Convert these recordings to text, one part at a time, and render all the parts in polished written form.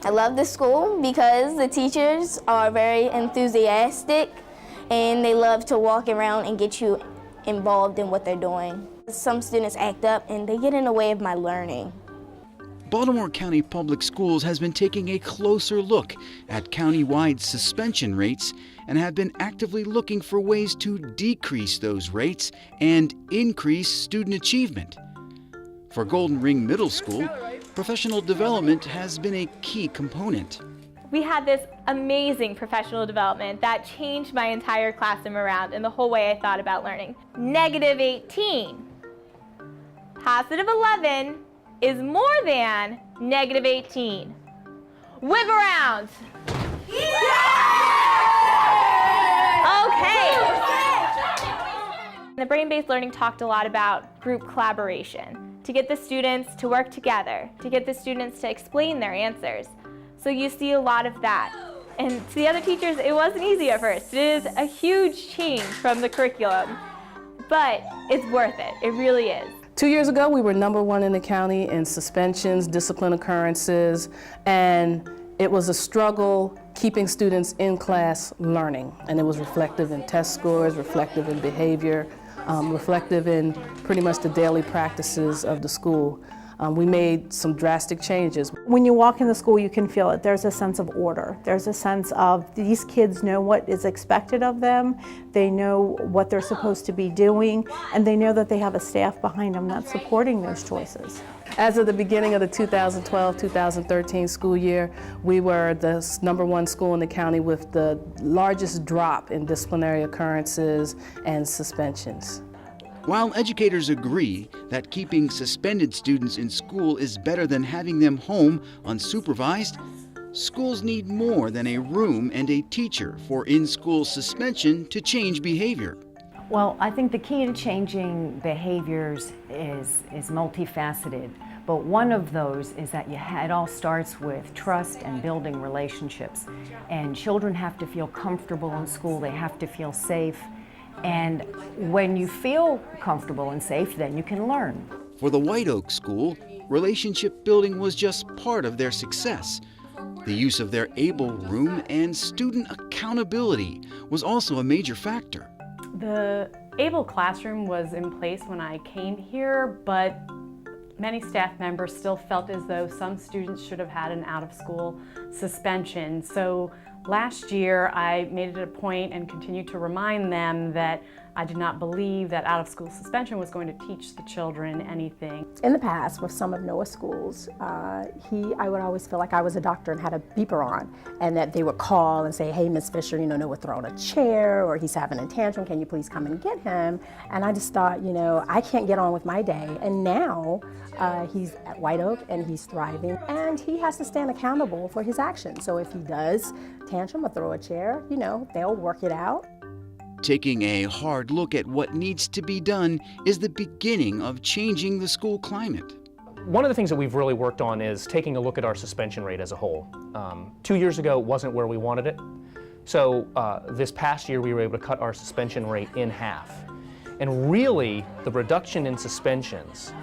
I love the school because the teachers are very enthusiastic and they love to walk around and get you involved in what they're doing. Some students act up and they get in the way of my learning. Baltimore County Public Schools has been taking a closer look at countywide suspension rates and have been actively looking for ways to decrease those rates and increase student achievement. For Golden Ring Middle School, professional development has been a key component. We had this amazing professional development that changed my entire classroom around and the whole way I thought about learning. -18. +11 is more than -18. Whip around. Okay. The brain-based learning talked a lot about group collaboration, to get the students to work together, to get the students to explain their answers. So you see a lot of that. And to the other teachers, it wasn't easy at first. It is a huge change from the curriculum, but it's worth it. It really is. 2 years ago, we were #1 in the county in suspensions, discipline occurrences, and it was a struggle keeping students in class learning. And it was reflective in test scores, reflective in behavior, reflective in pretty much the daily practices of the school. We made some drastic changes. When you walk in the school, you can feel it. There's a sense of order. There's a sense of these kids know what is expected of them. They know what they're supposed to be doing, and they know that they have a staff behind them that's supporting those choices. As of the beginning of the 2012-2013 school year, we were the #1 school in the county with the largest drop in disciplinary occurrences and suspensions. While educators agree that keeping suspended students in school is better than having them home unsupervised, schools need more than a room and a teacher for in-school suspension to change behavior. Well, I think the key to changing behaviors is multifaceted, but one of those is that it all starts with trust and building relationships. And children have to feel comfortable in school, they have to feel safe. And when you feel comfortable and safe, then you can learn. For the White Oak School, relationship building was just part of their success. The use of their ABLE room and student accountability was also a major factor. The ABLE classroom was in place when I came here, but many staff members still felt as though some students should have had an out-of-school suspension. So last year, I made it a point and continued to remind them that I did not believe that out-of-school suspension was going to teach the children anything. In the past, with some of Noah's schools, I would always feel like I was a doctor and had a beeper on, and that they would call and say, "Hey, Miss Fisher, Noah throwing a chair, or he's having a tantrum, can you please come and get him?" And I just thought, I can't get on with my day. And now he's at White Oak and he's thriving, and he has to stand accountable for his actions. So if he does tantrum or throw a chair, they'll work it out. Taking a hard look at what needs to be done is the beginning of changing the school climate. One of the things that we've really worked on is taking a look at our suspension rate as a whole. 2 years ago, it wasn't where we wanted it. So this past year, we were able to cut our suspension rate in half. And really, the reduction in suspensions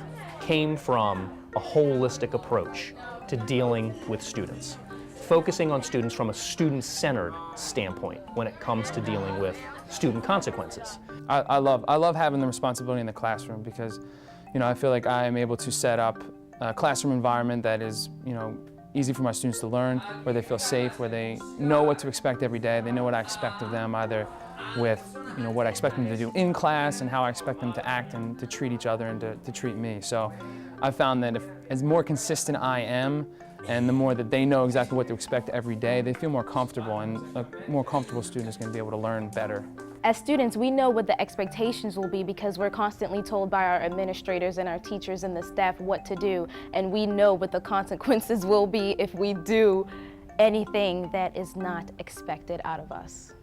came from a holistic approach to dealing with students, focusing on students from a student-centered standpoint when it comes to dealing with student consequences. I love having the responsibility in the classroom because, I feel like I am able to set up a classroom environment that is, easy for my students to learn, where they feel safe, where they know what to expect every day. They know what I expect of them, either with, what I expect them to do in class and how I expect them to act and to treat each other and to treat me. So I've found that as more consistent I am, and the more that they know exactly what to expect every day, they feel more comfortable, and a more comfortable student is going to be able to learn better. As students, we know what the expectations will be because we're constantly told by our administrators and our teachers and the staff what to do, and we know what the consequences will be if we do anything that is not expected out of us.